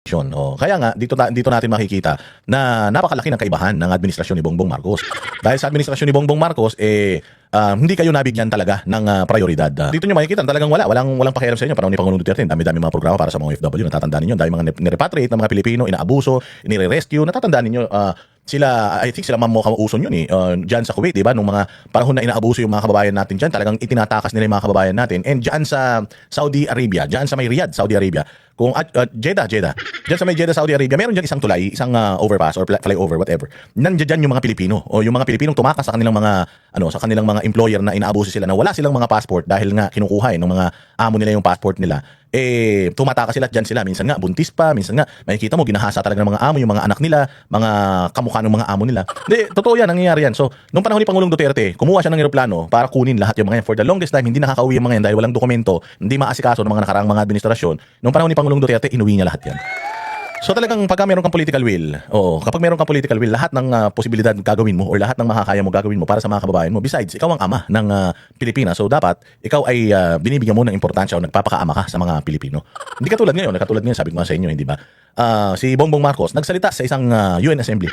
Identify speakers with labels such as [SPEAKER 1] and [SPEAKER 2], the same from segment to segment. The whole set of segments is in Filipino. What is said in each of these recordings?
[SPEAKER 1] Kaya nga, dito natin makikita na napakalaki ng kaibahan ng administrasyon ni Bongbong Marcos. Dahil sa administrasyon ni Bongbong Marcos, hindi kayo nabigyan talaga ng prioridad. Dito nyo makikita, talagang walang pakialam sa inyo. Panahon ni Pangulong Duterte, dami-dami mga programa para sa mga OFW. Natatandaan ninyo, dahil mga nirepatriate ng mga Pilipino, inaabuso, inire-rescue. Natatandaan ninyo, I think sila Ma'am Mocha Uson yun dyan sa Kuwait, diba? Nung mga panahon na inaabuso yung mga kababayan natin dyan, talagang itinatakas nila yung mga kababayan natin. And dyan sa Saudi Arabia, dyan sa may Riyadh, Saudi Arabia, kung Jeddah. Diyan sa may Jeddah, Saudi Arabia, meron diyan isang tulay, isang overpass or flyover, whatever. Nandiyan yung mga Pilipino o yung mga Pilipinong tumakas sa kanilang mga employer na inaabuso sila na wala silang mga passport dahil nga kinukuha ng mga amo nila yung passport nila. Tumatakas sila at dyan sila. Minsan nga buntis pa, minsan nga makikita mo ginahasa talaga ng mga amo yung mga anak nila, mga kamukha ng mga amo nila. Hindi, totoo yan, nangyayari yan. So, nung panahon ni Pangulong Duterte, kumuha siya ng eroplano para kunin lahat yung mga yan. For the longest time, hindi nakakauwi yung mga yan dahil walang dokumento, hindi maasikaso ng mga nakaraang mga administrasyon. Nung panahon ni Pangulong Duterte, inuwi niya lahat yan. So talagang pagka meron kang political will, kapag meron kang political will, lahat ng posibilidad gagawin mo or lahat ng makakaya mo gagawin mo para sa mga kababayan mo. Besides, ikaw ang ama ng Pilipinas. So dapat ikaw ay binibigyan mo ng importansya o nagpapakaama ka sa mga Pilipino. Hindi katulad ngayon, sabi ko nga sa inyo, hindi ba? Si Bongbong Marcos nagsalita sa isang UN Assembly.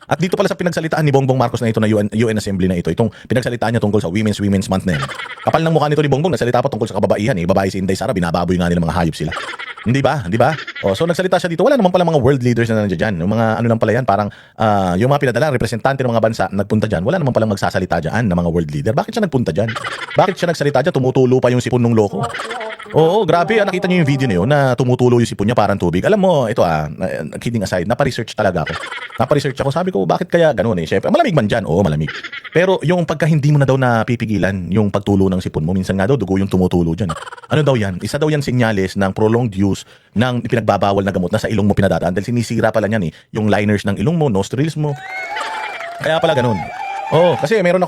[SPEAKER 1] At dito pala sa pinagsalitaan ni Bongbong Marcos na ito na UN Assembly na ito, itong pinagsalitaan niya tungkol sa Women's Month na yan. Kapal ng mukha nito ni Bongbong, nagsalita pa tungkol sa kababaihan. Babae si Inday Sara, binababoy nga nila, mga hayop sila. Hindi ba? So nagsalita siya dito. Wala naman pala mga world leaders na nandiyan dyan. Yung mga ano lang pala yan, parang yung mga pinadala representante ng mga bansa nagpunta dyan. Wala naman palang magsasalita dyan ng mga world leader. Bakit siya nagpunta dyan? Bakit siya nagsalita dyan? Tumutulo pa yung sipon ng loko. Oo, grabe. Nakita niyo yung video na yun na tumutulo yung sipon niya parang tubig. Alam mo, ito kidding aside, napa-research talaga ako. Sabi ko, bakit kaya ganun Siyempre, malamig man dyan. Oo, malamig. Pero yung pagka hindi mo na daw napipigilan yung pagtulo ng sipon mo, minsan nga daw dugo yung tumutulo dyan. Ano daw yan? Isa daw yan senyales ng prolonged use ng pinagbabawal na gamot na sa ilong mo pinadadaan dahil sinisira pala niyan yung liners ng ilong mo, nostrils mo. Kaya pala ganun. Kasi merong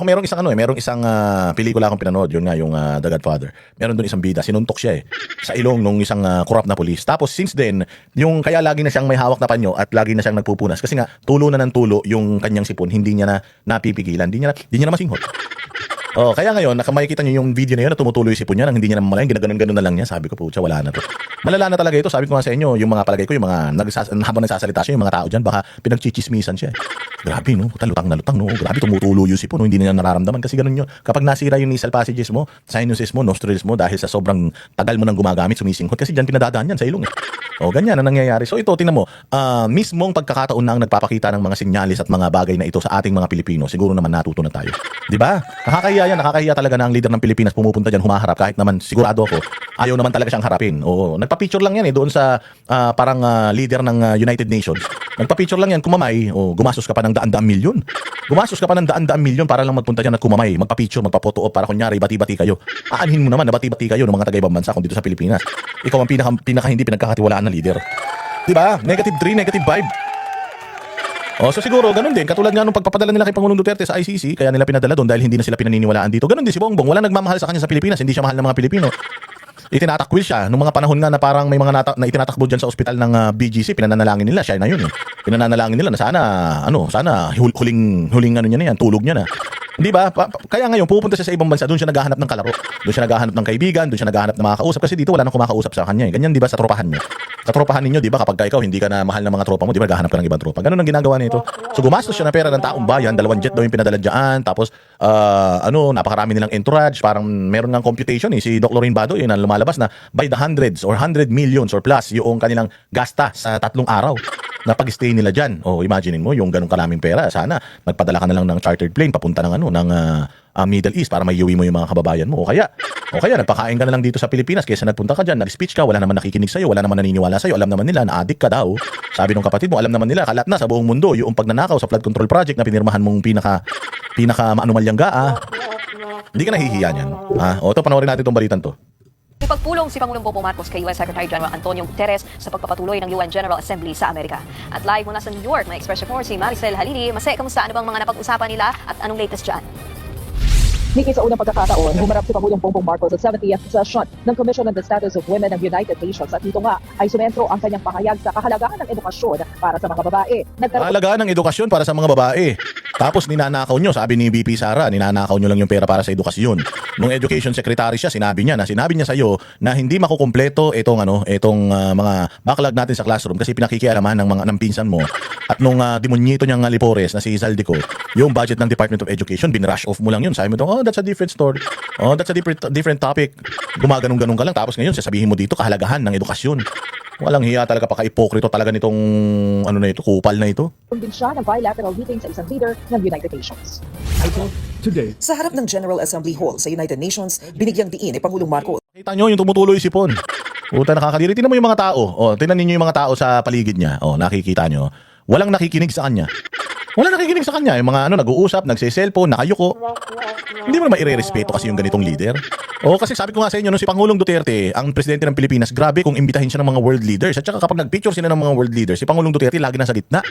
[SPEAKER 1] isang pelikula akong pinanood, yun nga yung The Godfather. Meron doon isang bida, sinuntok siya sa ilong nung isang corrupt na pulis. Tapos since then, yung kaya lagi na siyang may hawak na panyo at lagi na siyang nagpupunas kasi nga tulo na ng tulo yung kanyang sipon, hindi niya na napipigilan, hindi niya na masinghot. Kaya ngayon, makikita niyo yung video na yun na tumutuloy yung sipon niya nang hindi niya na mamalayan, ginaganon-ganon na lang niya. Sabi ko, pucha, wala na to. Malala na talaga ito. Sabi ko nga sa inyo, yung mga palagay ko, yung mga habang nagsasalita siya, yung mga tao dyan, baka pinagchichismisan siya. Grabe, no? Lutang na lutang, no? Grabe, tumutulo yung sipon, no? Hindi niya nararamdaman kasi ganun yun. Kapag nasira yung nasal passages mo, sinuses mo, nostrils mo, dahil sa sobrang tagal mo nang gumagamit, sumisinghot, kasi dyan pinadadaan yan sa ilong. Ganyan ang nangyayari. So ito, tingnan mo, mismong pagkakataon na ang nagpapakita ng mga sinyalis at mga bagay na ito sa ating mga Pilipino, siguro naman natuto na tayo. Di ba? Nakakahiya talaga na ang leader ng Pilipinas pumupunta diyan humaharap kahit naman sigurado ako ayaw naman talaga siyang harapin. Nagpa-picture lang yan doon sa parang leader ng United Nations. Nagpa-picture lang yan, kumamay, gumastos ka pa ng daan-daang milyon. Gumastos ka pa ng daan-daang milyon para lang magpunta diyan at kumamay, magpa-picture, magpa-photo op para kunyari bati-bati kayo. Aanhin mo naman na bati-bati kayo ng mga taga-ibang bansa kung dito sa Pilipinas. Ikaw ang pinaka hindi pinagkakatiwalaan na leader. 'Di ba? Negative 3, negative 5. So siguro ganun din, katulad nga nung pagpapadala nila kay Pangulong Duterte sa ICC, kaya nila pinadala doon dahil hindi na sila pinaniniwalaan dito. Ganun din si Bongbong, wala nagmamahal sa kanya sa Pilipinas, hindi siya mahal ng mga Pilipino. Itinatakbil siya nung mga panahon nga na parang may mga na itinatakbo diyan sa ospital ng BGC, pinananalangin nila siya na yun. Pinananalangin nila na sana huling niya na yan, tulog niya na. Di ba? Kaya ngayon pupunta siya sa ibang bansa, doon siya naghahanap ng kalaro, doon siya naghahanap ng kaibigan, doon siya naghahanap ng mga kausap kasi dito wala nang kumakausap sa kanya. Ganyan di ba sa tropahan niyo? Sa tropahan ninyo, di ba, kapag ikaw hindi ka na mahal ng mga tropa mo, di ba, naghahanap ka ng ibang tropa. Ganun ang ginagawa nito. So gumastos siya na pera ng taong bayan, 2 jet daw yung pinadala diyan, tapos napakarami nilang entourage, parang meron ngang computation si Doc Lorraine Badoy na lumalabas na by the hundreds or 100 millions or plus yung kanilang gasta sa 3 araw na pag-stay nila diyan. Imaginein mo yung ganung karaming pera, sana magpadala ka na lang ng chartered plane papunta ng Middle East para maiuwi mo yung mga kababayan mo. O kaya nagpakain ka na lang dito sa Pilipinas kaysa nagpunta ka diyan, nag-speech ka, wala naman nakikinig sa'yo, wala naman naniniwala sa'yo, alam naman nila na addict ka daw. Sabi ng kapatid mo, alam naman nila, kalat na sa buong mundo yung pagnanakaw sa flood control project na pinirmahan mong pinaka maanumalyang gaa. Hindi ka nahihiya niyan. Ito, panoorin natin itong balitan to.
[SPEAKER 2] Ipagpulong si Pangulong Bongbong Marcos kay US Secretary General Antonio Guterres sa pagpapatuloy ng UN General Assembly sa Amerika. At live mula sa New York, may Express report si Maricel Halili. Mase, kamusta? Ano bang mga napag-usapan nila at anong latest dyan?
[SPEAKER 3] Niki, sa unang pagkakataon, humarap si Pangulong Bongbong Marcos sa 70th session ng Commission on the Status of Women ng United Nations at dito nga ay sumentro ang kanyang pahayag sa kahalagahan ng edukasyon para sa mga babae.
[SPEAKER 1] Kahalagahan ng edukasyon para sa mga babae. Tapos ninanakaw nyo, sabi ni VP Sara, ninanakaw nyo lang yung pera para sa edukasyon. Nung education secretary siya, sinabi niya sa'yo na hindi makukumpleto itong mga backlog natin sa classroom kasi pinakikialaman ng pinsan mo. At nung demonyito niyang Lipores na si Zaldico, yung budget ng Department of Education, binrush off mo lang yun. Sabi mo, oh, that's a different story. Oh, that's a different topic. Gumaganong-ganong ka lang. Tapos ngayon, sasabihin mo dito, kahalagahan ng edukasyon. Walang hiya talaga, paka-ipokrito talaga nitong kupal na ito.
[SPEAKER 3] Din siya ng bilateral meeting sa isang leader ng United Nations.
[SPEAKER 4] Today,
[SPEAKER 5] Sa harap ng General Assembly Hall sa United Nations, binigyang diin ni Pangulong Marcos
[SPEAKER 1] Kita nyo yung tumutuloy sipon. Puta, nakakadiri. Tingnan mo yung mga tao. Tingnan ninyo yung mga tao sa paligid niya. Nakikita nyo. Walang nakikinig sa kanya. Walang nakikinig sa kanya. Yung mga nag-uusap, nagse-cellphone, nakayuko. Hindi mo naman ire-respeto kasi yung ganitong leader. Kasi sabi ko nga sa inyo, si Pangulong Duterte, ang presidente ng Pilipinas, grabe kung imbitahin siya ng mga world leaders. At saka kapag nag-picture sila ng mga world leaders, si Pangulong Duterte lagi nasa gitna.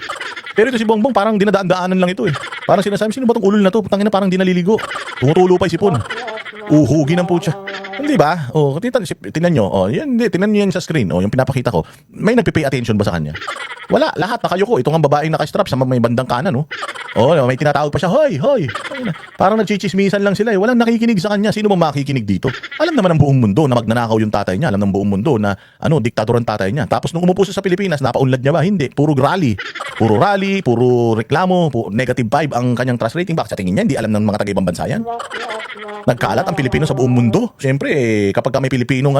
[SPEAKER 1] Pero ito si Bongbong, parang dinadaan-daanan lang ito eh. Parang sinasabi, sino ba itong ulol na to? Putangina, parang di naliligo. Tumutulo pa yung sipon. Uhugi ng putya. Hindi ba? Tingnan nyo. Tingnan nyo yan sa screen. Yung pinapakita ko. May nagpipay attention ba sa kanya? Wala, lahat nakayuko. Ito nga babaeng nakastrap sa may bandang kanan, may tinatawag pa siya, hoy. Parang nagchichismisan lang sila eh. Walang nakikinig sa kanya. Sino bang makikinig dito? Alam naman ng buong mundo na magnanakaw yung tatay niya. Alam ng buong mundo na diktador ang tatay niya. Tapos nung umupo siya sa Pilipinas, napaunlad niya ba? Hindi. Puro rally, puro reklamo, negative vibe ang kanyang trust rating. Bakit sa tingin niya? Hindi alam ng mga taga-ibang bansa yan. Nagkalat ang Pilipino sa buong mundo. Siyempre, kapag may Pilipinong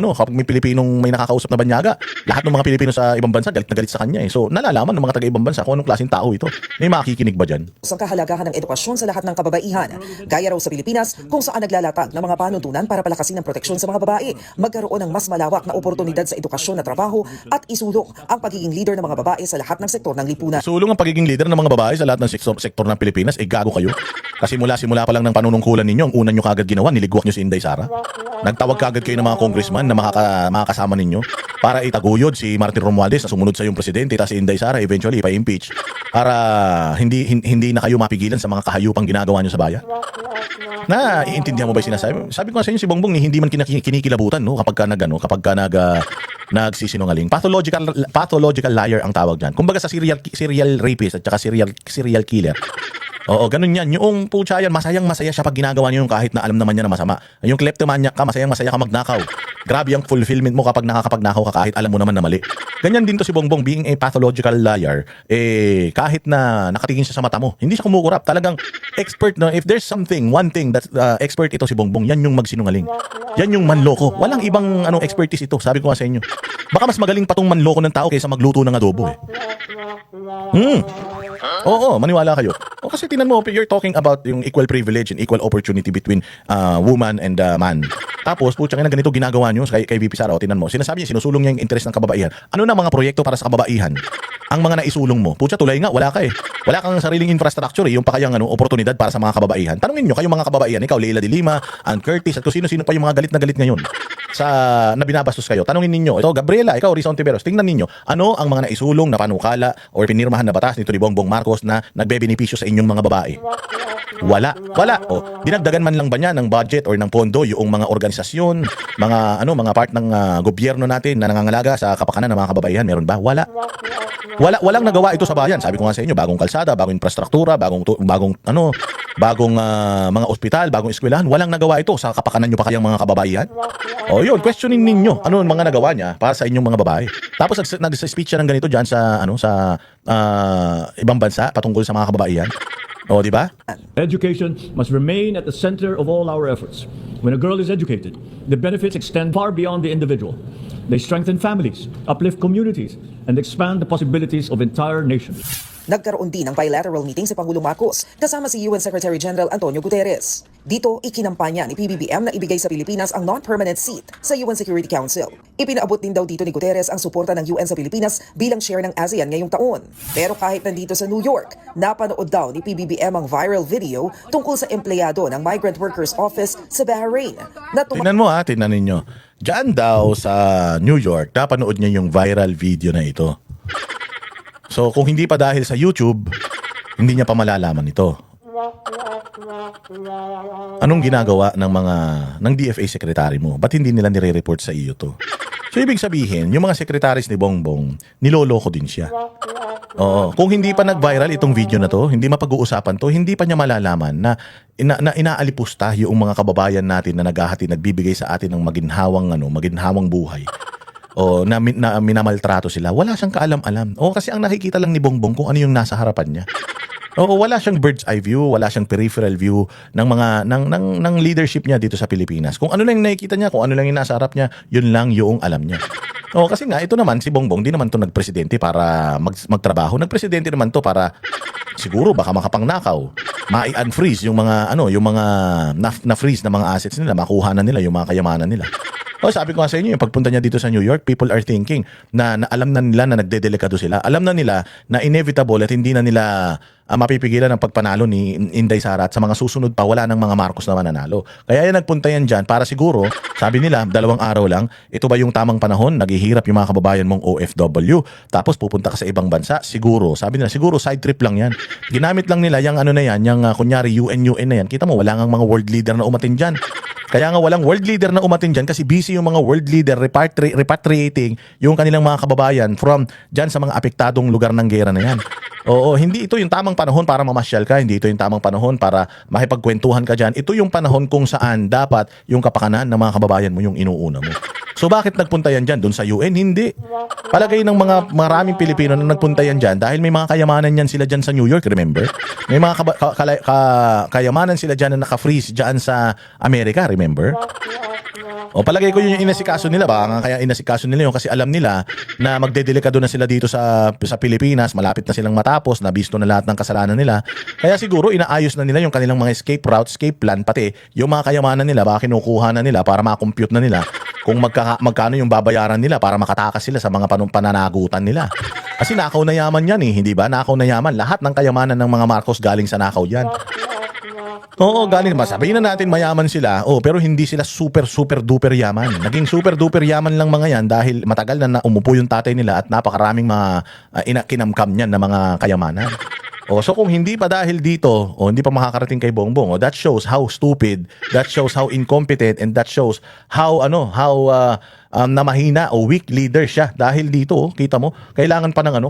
[SPEAKER 1] may nakakausap na banyaga, lahat ng mga Pilipino sa ibang bansa galit na galit sa kanya eh. So, nalalaman ng mga taga-ibang bansa kung anong klaseng tao ito. May makikinig ba dyan?
[SPEAKER 5] ang kahalagahan ng edukasyon sa lahat ng kababaihan. Gaya raw sa Pilipinas, kung saan naglalatag ng mga panuntunan para palakasin ang proteksyon sa mga babae, magkaroon ng mas malawak na oportunidad sa edukasyon na trabaho at isulong ang pagiging leader ng mga babae sa lahat ng sektor ng lipunan.
[SPEAKER 1] Sulong ang pagiging leader ng mga babae sa lahat ng sektor ng Pilipinas, gago kayo. Kasi simula pa lang ng panunungkulan ninyo, ang una nyo kagad ginawa, niligwak nyo si Inday Sara. Nagtawag kagad kayo ng mga congressman na makakasama ninyo para itaguyod si Martin Romualdez na sumunod sa yung presidente, tapos si Inday Sara eventually pa-impeach para hindi na kayo mapigilan sa mga kahayupang ginagawa nyo sa bayan. Iintindihan mo ba yung sinasabi? Sabi ko nga sa inyo, si Bongbong hindi man kinikilabutan kapag nagsisinungaling. Pathological liar ang tawag dyan. Kumbaga sa serial rapist at saka serial killer. Ganun yan. Yung pucha yan, masayang-masaya siya pag ginagawa niyo yung kahit na alam naman niya na masama. Yung kleptomaniac ka, masayang-masaya ka magnakaw. Grabe ang fulfillment mo kapag nakakapagnakaw ka kahit alam mo naman na mali. Ganyan din to si Bongbong, being a pathological liar. Kahit na nakatingin siya sa mata mo, hindi siya kumukurap. Talagang expert na. If there's one thing that expert ito si Bongbong, yan yung magsinungaling. Yan yung manloko. Walang ibang expertise ito. Sabi ko nga sa inyo. Baka mas magaling pa tong manloko ng tao kaysa magluto ng adobo eh. Maniwala kayo. Kasi tinan mo, you're talking about yung equal privilege and equal opportunity between woman and man. Tapos, putsang ina, ganito ginagawa nyo kay VP Sara. Tinan mo, sinasabi niya, sinusulong niya yung interest ng kababaihan. Ano na mga proyekto para sa kababaihan? Ang mga naisulong mo. Putsa, tulay nga, wala ka eh. Wala kang sariling infrastructure yung pakayang oportunidad para sa mga kababaihan. Tanungin nyo, kayong mga kababaihan, ikaw, Leila de Lima, Ann Curtis, at kung sino-sino pa yung mga galit na galit ngayon na binabastos kayo. Tanungin ninyo, ito, Gabriela, ikaw, Rizon Tiberos, tingnan ninyo, ano ang mga naisulong na panukala o pinirmahan na batas nito ni Bongbong Marcos na nagbebenepisyo sa inyong mga babae? Wala. Dinagdagan man lang ba niya ng budget or ng pondo yung mga organisasyon, mga part ng gobyerno natin na nangangalaga sa kapakanan ng mga kababaihan? Meron ba? Walang nagawa ito sa bayan. Sabi ko nga sa inyo, bagong kalsada, bagong infrastruktura, bagong mga ospital, bagong eskwelahan. Walang nagawa ito sa kapakanan nyo pa kayang mga kababaihan. Yun, questioning ninyo ano ang mga nagawa niya para sa inyong mga babae. Tapos nag-speech siya ng ganito diyan sa ibang bansa patungkol sa mga kababaihan. Di ba?
[SPEAKER 4] Education must remain at the center of all our efforts. When a girl is educated, the benefits extend far beyond the individual. They strengthen families, uplift communities, and expand the possibilities of entire nations.
[SPEAKER 5] Nagkaroon din ng bilateral meeting si Pangulong Marcos kasama si UN Secretary General Antonio Guterres. Dito, ikinampanya ni PBBM na ibigay sa Pilipinas ang non-permanent seat sa UN Security Council. Ipinaabot din daw dito ni Guterres ang suporta ng UN sa Pilipinas bilang share ng ASEAN ngayong taon. Pero kahit nandito sa New York, napanood daw ni PBBM ang viral video tungkol sa empleyado ng Migrant Workers Office sa Bahrain.
[SPEAKER 1] Tingnan ninyo. Diyan daw sa New York, napanood niya yung viral video na ito. So, kung hindi pa dahil sa YouTube, hindi niya pa malalaman ito. Anong ginagawa ng DFA secretary mo? Ba't hindi nila nire-report sa iyo to? So ibig sabihin, yung mga sekretaris ni Bongbong, niloloko din siya. Oo. Kung hindi pa nag-viral itong video na to, hindi mapag-uusapan to, hindi pa niya malalaman na, inaalipusta yung mga kababayan natin na naghahati, nagbibigay sa atin ng maginhawang buhay. O na minamaltrato sila. Wala siyang kaalam-alam. O kasi ang nakikita lang ni Bongbong kung ano yung nasa harapan niya. Oo, wala siyang bird's eye view, wala siyang peripheral view ng mga ng leadership niya dito sa Pilipinas. Kung ano lang yung nakikita niya, kung ano lang yung nasa harap niya, yun lang yung alam niya. Oo, kasi nga ito naman si Bongbong, di naman to nagpresidente para magtrabaho. Nagpresidente naman to para siguro baka makapangnakaw, ma-unfreeze yung mga na-freeze na mga assets nila, makuha na nila yung mga kayamanan nila. Oh, sabi ko nga sa inyo, yung pagpunta niya dito sa New York, people are thinking na alam na nila na nagdedelikado sila. Alam na nila na inevitable at hindi na nila mapipigilan ang pagpanalo ni Inday Sara at sa mga susunod pa, wala ng mga Marcos na mananalo. Kaya yan nagpunta yan dyan para siguro, sabi nila, 2 araw lang, ito ba yung tamang panahon? Naghihirap yung mga kababayan mong OFW. Tapos pupunta ka sa ibang bansa? Siguro. Sabi nila, siguro side trip lang yan. Ginamit lang nila yung ano na yan, yung kunyari UN na yan. Kita mo, wala ngang mga world leader na umatin dyan. Kaya nga walang world leader na umatin dyan kasi busy yung mga world leader repatriating yung kanilang mga kababayan from dyan sa mga apektadong lugar ng gera na yan. Oo, hindi ito yung tamang panahon para mamasyal ka, hindi ito yung tamang panahon para makipagkwentuhan ka dyan. Ito yung panahon kung saan dapat yung kapakanan ng mga kababayan mo yung inuuna mo. So bakit nagpunta yan dyan? Doon sa UN? Hindi. Palagay ng mga maraming Pilipino na nagpunta yan dyan dahil may mga kayamanan yan sila dyan sa New York, remember? May mga kayamanan sila dyan na naka-freeze dyan sa Amerika, remember? O palagay ko yun yung inasikaso nila ba? Kaya inasikaso nila yun kasi alam nila na magdedelikado na sila dito sa Pilipinas, malapit na silang matapos, nabisto na lahat ng kasalanan nila. Kaya siguro inaayos na nila yung kanilang mga escape route, escape plan, pati yung mga kayamanan nila, baka kinukuha na nila para ma-compute na nila kung magkano yung babayaran nila para makatakas sila sa mga pananagutan nila. Kasi nakaw na yaman yan eh, hindi ba? Nakaw na yaman. Lahat ng kayamanan ng mga Marcos galing sa nakaw yan. Oo, galing naman. Sabihin na natin mayaman sila, pero hindi sila super duper yaman. Naging super duper yaman lang mga yan dahil matagal na umupo yung tatay nila at napakaraming mga kinamkam niyan na mga kayamanan. So kung hindi pa dahil dito, hindi pa makakarating kay Bongbong, that shows how stupid, that shows how incompetent, and that shows how na mahina o weak leader siya dahil dito, kita mo, kailangan pa ng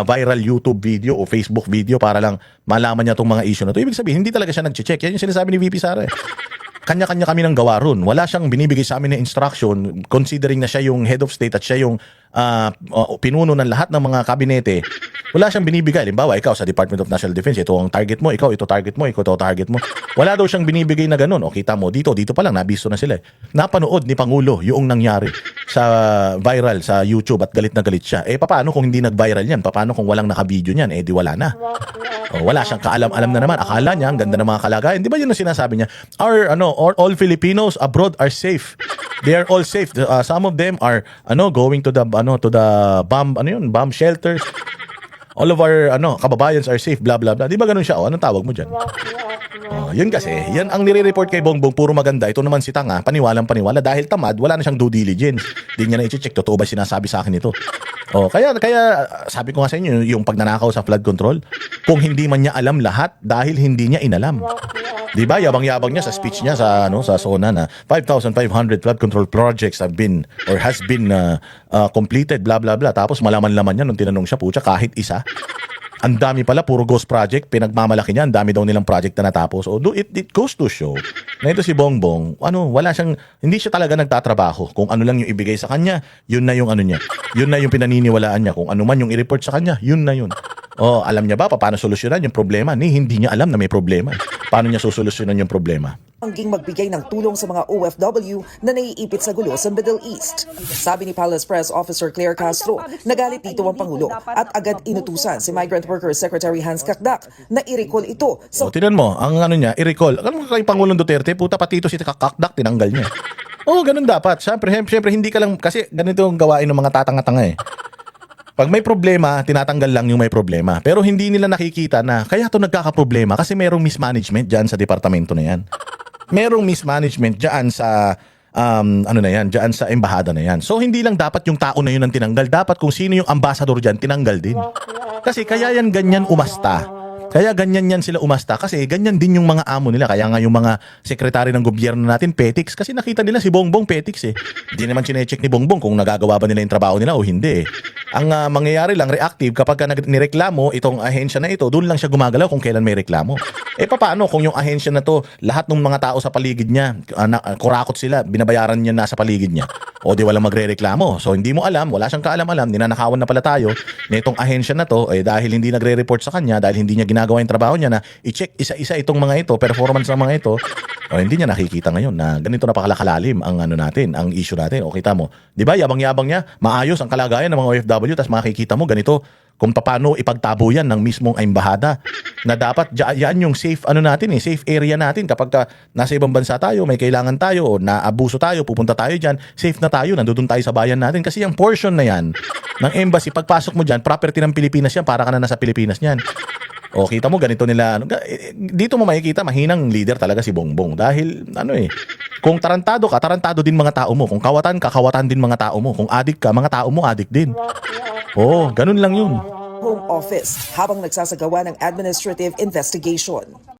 [SPEAKER 1] viral YouTube video o Facebook video para lang malaman niya tong mga issue na to. Ibig sabihin, hindi talaga siya nagche-check. Yan yung sinasabi ni VP Sara. Kanya-kanya kami ng gawa ron. Wala siyang binibigay sa amin na instruction considering na siya yung head of state at siya yung pinuno ng lahat ng mga kabinete. Wala siyang binibigay. Halimbawa, ikaw sa Department of National Defense, ito ang target mo, ikaw ito target mo, ikaw ito target mo. Wala daw siyang binibigay na ganun. O kita mo, dito pa lang, nabisto na sila. Napanood ni Pangulo yung nangyari sa viral sa YouTube at galit na galit siya. Paano kung hindi nag-viral yan? Paano kung walang naka-video niyan? Di wala na. Wala siyang kaalam-alam na naman. Akala niya, ang ganda ng mga kalagayan. Di ba yun ang sinasabi niya? All Filipinos abroad are safe. They are all safe. Some of them are going to the bomb shelters. All of our kababayans are safe, blah blah blah. Di ba ganun siya? Anong tawag mo diyan? Yun kasi, yan ang nire-report kay Bongbong, puro maganda. Ito naman si Tanga, paniwala dahil tamad, wala na siyang due diligence. Di niya na i-check totoo ba sinasabi sa akin ito. Kaya sabi ko nga sa inyo, yung pagnanakaw sa flood control, kung hindi man niya alam lahat dahil hindi niya inalam. Di ba? Yabang-yabang niya sa speech niya sa SONA na 5,500 flood control projects has been completed, blah blah blah. Tapos malaman-laman niya nung tinanong siya, pucha, kahit isa. Ang dami pala, puro ghost project, pinagmamalaki niya, ang dami daw nilang project na natapos. It goes to show na ito si Bongbong, hindi siya talaga nagtatrabaho. Kung ano lang yung ibigay sa kanya, yun na yung niya. Yun na yung pinaniniwalaan niya. Kung ano man yung i-report sa kanya, yun na yun. Alam niya ba paano solusyonan yung problema? Hindi niya alam na may problema. Paano niya sosolusyonan yung problema?
[SPEAKER 5] Angging magbigay ng tulong sa mga OFW na naiipit sa gulo sa Middle East. Sabi ni Palace Press Officer Claire Castro, nagalit dito ang Pangulo at agad inutusan si Migrant Workers Secretary Hans Kakdak na i-recall ito sa...
[SPEAKER 1] Tinan mo, ang niya, i-recall. Alam mo kay Pangulong Duterte, puta pati ito si Kakdak, tinanggal niya. Ganun dapat. Siyempre hindi ka lang, kasi ganito ang gawain ng mga tatanga-tanga eh. Pag may problema, tinatanggal lang yung may problema. Pero hindi nila nakikita na kaya ito nagkakaproblema kasi merong mismanagement dyan sa departamento na yan. Merong mismanagement dyan sa dyan sa embahada na yan. So hindi lang dapat yung tao na yun ang tinanggal, dapat kung sino yung ambassador dyan tinanggal din. Kasi kaya yan ganyan umasta. Kaya ganyan yan sila umasta kasi ganyan din yung mga amo nila. Kaya nga yung mga sekretary ng gobyerno natin, petics. Kasi nakita nila si Bongbong petics eh. Hindi naman chinecheck ni Bongbong kung nagagawa ba nila yung trabaho nila o hindi eh. Ang mangyayari lang, reactive, kapag ka nireklamo itong ahensya na ito, doon lang siya gumagalaw kung kailan may reklamo. Eh paano kung yung ahensya na to, lahat ng mga tao sa paligid niya, kurakot sila, binabayaran niya nasa paligid niya. O di walang magre-reklamo. So hindi mo alam, wala siyang kaalam-alam, ninanakawan na pala tayo na itong ahensya na to, eh dahil hindi nagre-report sa kanya, dahil hindi niya ginagawa yung trabaho niya na i-check isa-isa itong mga ito, performance ng mga ito, o hindi niya nakikita ngayon na ganito napakalakalalim ang ano natin, ang issue natin. O kita mo, di ba yabang-yabang niya, maayos ang kalagayan ng mga OFW, tapos makikita mo ganito, kung paano ipagtabo yan ng mismong embahada na dapat yan yung safe ano natin safe area natin kapag nasa ibang bansa tayo, may kailangan tayo o naabuso tayo, pupunta tayo diyan, safe na tayo, nandoon tayo sa bayan natin kasi yung portion na yan ng embassy, pagpasok mo diyan, property ng Pilipinas yan, para ka na nasa Pilipinas niyan. O kita mo ganito nila, dito mo makikita mahinang leader talaga si Bongbong dahil kung tarantado ka, tarantado din mga tao mo, kung kawatan ka, kawatan din mga tao mo, kung adik ka, mga tao mo adik din. Oo, ganun lang yun.
[SPEAKER 5] Home Office habang nagsasagawa ng administrative investigation.